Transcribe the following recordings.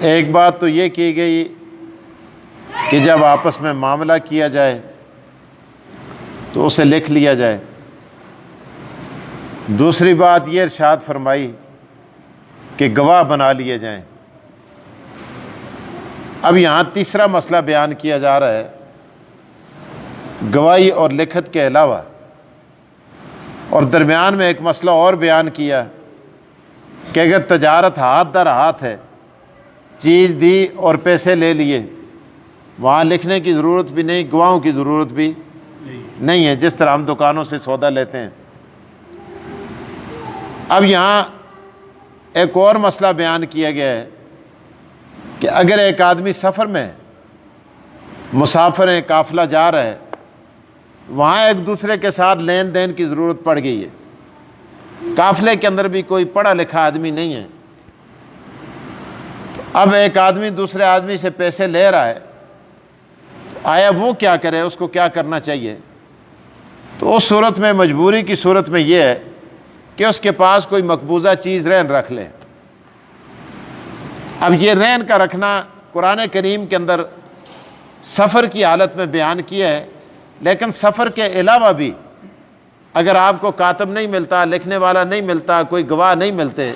ایک بات تو یہ کی گئی کہ جب آپس میں معاملہ کیا جائے تو اسے لکھ لیا جائے۔ دوسری بات یہ ارشاد فرمائی کہ گواہ بنا لیے جائیں۔ اب یہاں تیسرا مسئلہ بیان کیا جا رہا ہے گواہی اور لکھت کے علاوہ، اور درمیان میں ایک مسئلہ اور بیان کیا کہ اگر تجارت ہاتھ در ہاتھ ہے، چیز دی اور پیسے لے لیے، وہاں لکھنے کی ضرورت بھی نہیں، گواہوں کی ضرورت بھی نہیں ہے، جس طرح ہم دکانوں سے سودا لیتے ہیں۔ اب یہاں ایک اور مسئلہ بیان کیا گیا ہے کہ اگر ایک آدمی سفر میں مسافر ہے، قافلہ جا رہا ہے، وہاں ایک دوسرے کے ساتھ لین دین کی ضرورت پڑ گئی ہے، قافلے کے اندر بھی کوئی پڑھا لکھا آدمی نہیں ہے، تو اب ایک آدمی دوسرے آدمی سے پیسے لے رہا ہے، آیا وہ کیا کرے، اس کو کیا کرنا چاہیے؟ تو اس صورت میں، مجبوری کی صورت میں یہ ہے کہ اس کے پاس کوئی مقبوضہ چیز رہن رکھ لے۔ اب یہ رہن کا رکھنا قرآن کریم کے اندر سفر کی حالت میں بیان کیا ہے، لیکن سفر کے علاوہ بھی اگر آپ کو کاتب نہیں ملتا، لکھنے والا نہیں ملتا، کوئی گواہ نہیں ملتے،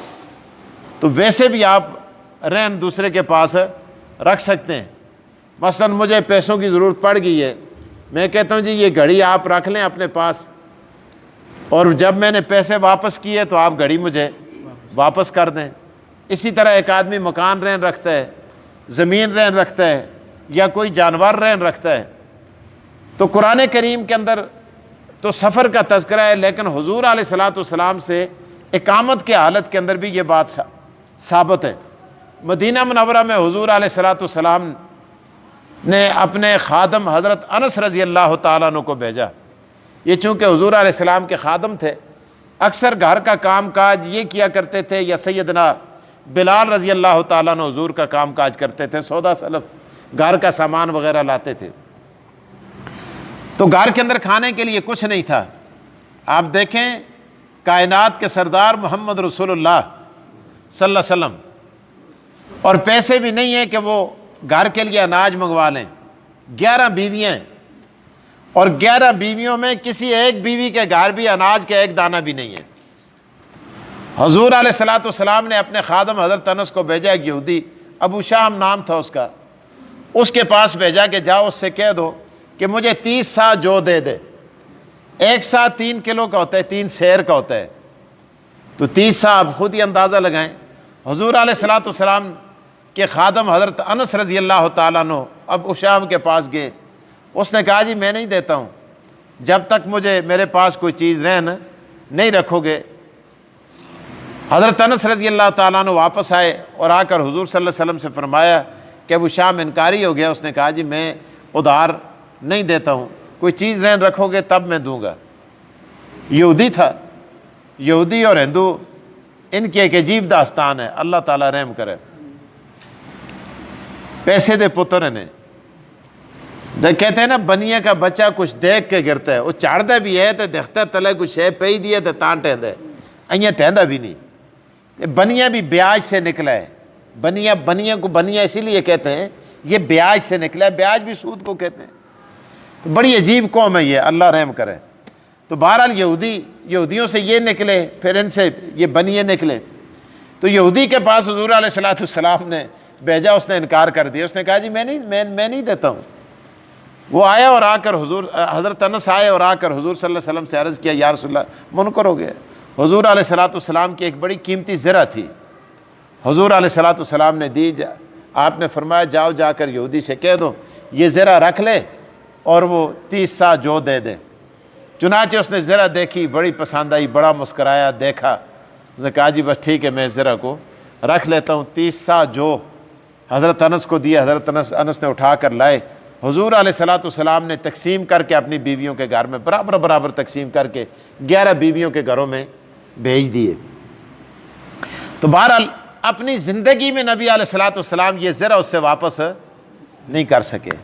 تو ویسے بھی آپ رہن دوسرے کے پاس رکھ سکتے ہیں۔ مثلا مجھے پیسوں کی ضرورت پڑ گئی ہے، میں کہتا ہوں جی یہ گھڑی آپ رکھ لیں اپنے پاس، اور جب میں نے پیسے واپس کیے تو آپ گھڑی مجھے واپس کر دیں۔ اسی طرح ایک آدمی مکان رہن رکھتا ہے، زمین رہن رکھتا ہے، یا کوئی جانور رہن رکھتا ہے، تو قرآن کریم کے اندر تو سفر کا تذکرہ ہے، لیکن حضور علیہ الصلوۃ والسلام سے اقامت کے حالت کے اندر بھی یہ بات ثابت ہے۔ مدینہ منورہ میں حضور علیہ الصلوۃ والسلام نے اپنے خادم حضرت انس رضی اللہ تعالیٰ عنہ کو بھیجا۔ یہ چونکہ حضور علیہ السلام کے خادم تھے، اکثر گھر کا کام کاج یہ کیا کرتے تھے، یا سیدنا بلال رضی اللہ تعالیٰ عنہ حضور کا کام کاج کرتے تھے، سودا سلف گھر کا سامان وغیرہ لاتے تھے۔ تو گھر کے اندر کھانے کے لیے کچھ نہیں تھا۔ آپ دیکھیں کائنات کے سردار محمد رسول اللہ صلی اللہ علیہ وسلم، اور پیسے بھی نہیں ہیں کہ وہ گھر کے لیے اناج منگوا لیں۔ 11 بیویاں ہیں، اور 11 بیویوں میں کسی ایک بیوی کے گھر بھی اناج کا ایک دانہ بھی نہیں ہے۔ حضور علیہ الصلوۃ والسلام نے اپنے خادم حضرت انس کو بھیجا، ایک یہودی ابو شام نام تھا اس کا، اس کے پاس بھیجا کہ جاؤ اس سے کہہ دو کہ مجھے 30 سا جو دے دے۔ ایک سا 3 کلو کا ہوتا ہے، 3 سیر کا ہوتا ہے، تو 30 سا آپ خود ہی اندازہ لگائیں۔ حضور علیہ الصلوۃ والسلام کے خادم حضرت انس رضی اللہ تعالیٰ عنہ ابو شام کے پاس گئے، اس نے کہا جی میں نہیں دیتا ہوں جب تک مجھے میرے پاس کوئی چیز رہن نہیں رکھو گے۔ حضرت انس رضی اللہ تعالیٰ عنہ واپس آئے اور آ کر حضور صلی اللہ علیہ وسلم سے فرمایا کہ ابو شام انکاری ہو گیا، اس نے کہا جی میں ادھار نہیں دیتا ہوں، کوئی چیز رہن رکھو گے تب میں دوں گا۔ یہودی تھا، یہودی اور ہندو ان کی ایک عجیب داستان ہے، اللہ تعالیٰ رحم کرے۔ پیسے دے پتر نے کہتے ہیں نا بنیا کا بچہ کچھ دیکھ کے گرتا ہے، وہ چاڑتا بھی ہے تو دیکھتا تلے کچھ ہے پی دی ہے تو تاں ٹہندا ہے، ایاں ٹہندا بھی نہیں۔ بنیا بھی بیاج سے نکلا ہے، بنیا کو بنیا اسی لیے کہتے ہیں، یہ بیاج سے نکلا ہے، بیاج بھی سود کو کہتے ہیں۔ تو بڑی عجیب قوم ہے یہ، اللہ رحم کرے۔ تو بہرحال یہودیوں سے یہ نکلے، پھر ان سے یہ بنیے نکلے، تو یہودی کے پاس حضور علیہ الصلوۃ والسلام نے بھیجا، اس نے انکار کر دیا، اس نے کہا جی میں نہیں دیتا ہوں۔ وہ آیا اور آ کر حضرت انس آئے اور آ کر حضور صلی اللہ علیہ وسلم سے عرض کیا یا رسول اللہ منکر ہو گیا۔ حضور علیہ الصلوۃ والسلام کی ایک بڑی قیمتی زرہ تھی، حضور علیہ الصلوۃ والسلام نے دی، آپ نے فرمایا جاؤ جا کر یہودی سے کہہ دو یہ زرہ رکھ لے اور وہ 30 سا جو دے دے۔ چنانچہ اس نے زرہ دیکھی، بڑی پسند آئی، بڑا مسکرایا، دیکھا، اس نے کہا جی بس ٹھیک ہے میں زرہ کو رکھ لیتا ہوں۔ 30 سا جو حضرت انس کو دیا، حضرت انس نے اٹھا کر لائے، حضور علیہ الصلوۃ والسلام نے تقسیم کر کے اپنی بیویوں کے گھر میں برابر تقسیم کر کے 11 بیویوں کے گھروں میں بھیج دیے۔ تو بہرحال اپنی زندگی میں نبی علیہ الصلوۃ والسلام یہ زرہ اس سے واپس نہیں کر سکے۔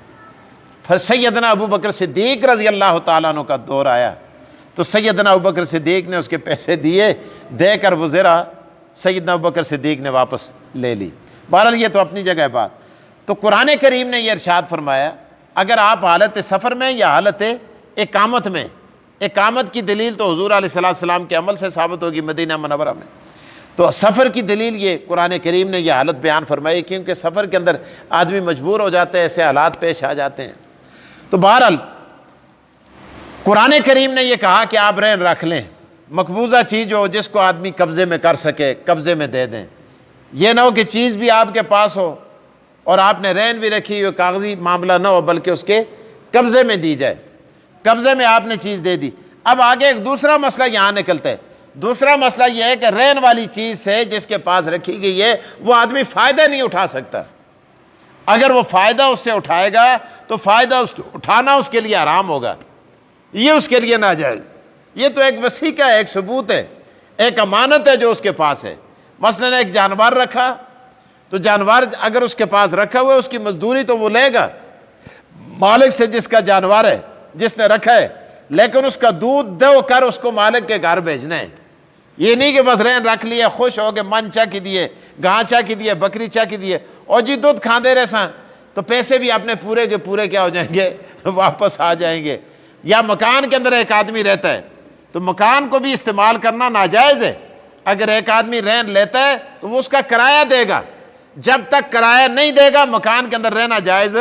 پھر سیدنا ابو بکر صدیق رضی اللہ تعالیٰ عنہ کا دور آیا، تو سیدنا ابو بکر صدیق نے اس کے پیسے دیے، دے کر وہ زرہ سیدنا ابو بکر صدیق نے واپس لے لی۔ بہرحال یہ تو اپنی جگہ ہے بات۔ تو قرآن کریم نے یہ ارشاد فرمایا اگر آپ حالت سفر میں یا حالت اقامت میں، اقامت کی دلیل تو حضور علیہ السلام کے عمل سے ثابت ہوگی مدینہ منورہ میں، تو سفر کی دلیل یہ قرآن کریم نے یہ حالت بیان فرمائی، کیونکہ سفر کے اندر آدمی مجبور ہو جاتے ہیں، ایسے حالات پیش آ جاتے ہیں۔ تو بہرحال قرآن کریم نے یہ کہا کہ آپ رہن رکھ لیں، مقبوضہ چیز ہو جس کو آدمی قبضے میں کر سکے قبضے میں دے دیں، یہ نہ ہو کہ چیز بھی آپ کے پاس ہو اور آپ نے رہن بھی رکھی ہوئی، کاغذی معاملہ نہ ہو بلکہ اس کے قبضے میں دی جائے، قبضے میں آپ نے چیز دے دی۔ اب آگے ایک دوسرا مسئلہ یہاں نکلتا ہے، دوسرا مسئلہ یہ ہے کہ رہن والی چیز سے جس کے پاس رکھی گئی ہے وہ آدمی فائدہ نہیں اٹھا سکتا، اگر وہ فائدہ اس سے اٹھائے گا تو فائدہ اٹھانا اس کے لیے حرام ہوگا، یہ اس کے لیے ناجائز۔ یہ تو ایک وثیقہ ہے، ایک ثبوت ہے، ایک امانت ہے جو اس کے پاس ہے۔ مثلا ایک جانور رکھا تو جانور اگر اس کے پاس رکھا ہوا ہے اس کی مزدوری تو وہ لے گا مالک سے جس کا جانور ہے، جس نے رکھا ہے، لیکن اس کا دودھ دو کر اس کو مالک کے گھر بھیجنا ہے۔ یہ نہیں کہ بس رہن رکھ لیے، خوش ہو کے من چا کی دیے، گاں چا کی دیے، بکری چا کی دیے اور جی دودھ کھاندے رہے ساں تو پیسے بھی اپنے پورے کے پورے کیا ہو جائیں گے، واپس آ جائیں گے۔ یا مکان کے اندر ایک آدمی رہتا ہے تو مکان کو بھی استعمال کرنا ناجائز ہے، اگر ایک آدمی رہن لیتا ہے تو وہ اس کا کرایہ دے گا، جب تک کرایہ نہیں دے گا مکان کے اندر رہنا جائز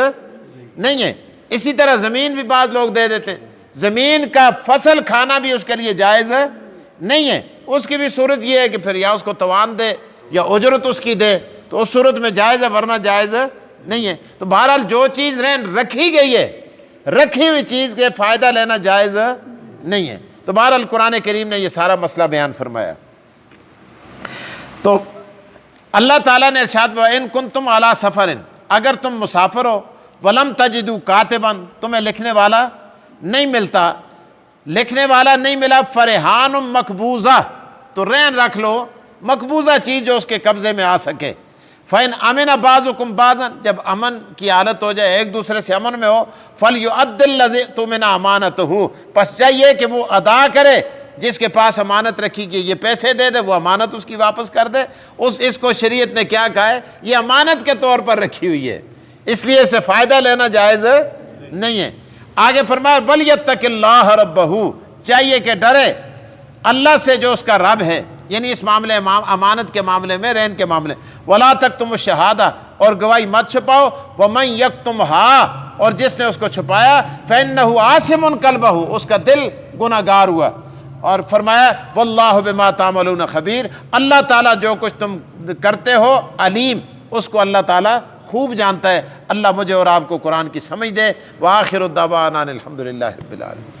نہیں ہے۔ اسی طرح زمین بھی بعض لوگ دے دیتے ہیں، زمین کا فصل کھانا بھی اس کے لیے جائز نہیں ہے، اس کی بھی صورت یہ ہے کہ پھر یا اس کو توان دے یا اجرت اس کی دے، تو اس صورت میں جائز ہے، ورنہ جائز نہیں ہے۔ تو بہرحال جو چیز رہن رکھی گئی ہے، رکھی ہوئی چیز کے فائدہ لینا جائز نہیں ہے۔ تو بہرحال قرآن کریم نے یہ سارا مسئلہ بیان فرمایا۔ تو اللہ تعالیٰ نے ارشاد فرمایا ان کنتم علی سفر، اگر تم مسافر ہو، ولم تجدوا کاتبا، تمہیں لکھنے والا نہیں ملتا، لکھنے والا نہیں ملا، فرحان مقبوضہ، تو رہن رکھ لو مقبوضہ چیز جو اس کے قبضے میں آ سکے۔ فَإِنْ أَمِنَ بَعْضُكُمْ بَعْضًا، جب امن کی حالت ہو جائے، ایک دوسرے سے امن میں ہو، فَلْيُؤَدِّ الَّذِي اؤْتُمِنَ أَمَانَتَهُ، پس چاہیے کہ وہ ادا کرے جس کے پاس امانت رکھی گئی، یہ پیسے دے دے، وہ امانت اس کی واپس کر دے۔ اس کو شریعت نے کیا کہا ہے؟ یہ امانت کے طور پر رکھی ہوئی ہے، اس لیے اسے فائدہ لینا جائز نہیں ہے۔ آگے فرمایا وَلْيَتَّقِ اللَّهَ رَبَّهُ، چاہیے کہ ڈرے اللہ سے جو اس کا رب ہے، یعنی اس معاملے امانت کے معاملے میں، رہن کے معاملے۔ وَلَا تَكْتُمُوا الشَّهَادَةَ، اور گواہی مت چھپاؤ، وَمَنْ يَكْتُمْهَا، اور جس نے اس کو چھپایا، فَإِنَّهُ عَاصِمٌ قَلْبَهُ، اس کا دل گناہگار ہوا۔ اور فرمایا وَاللَّهُ بِمَا تَعْمَلُونَ خَبِيرٌ، اللہ تعالیٰ جو کچھ تم کرتے ہو علیم، اس کو اللہ تعالیٰ خوب جانتا ہے۔ اللہ مجھے اور آپ کو قرآن کی سمجھ دے۔ وآخر الدعوانا الحمدللہ رب العالمین۔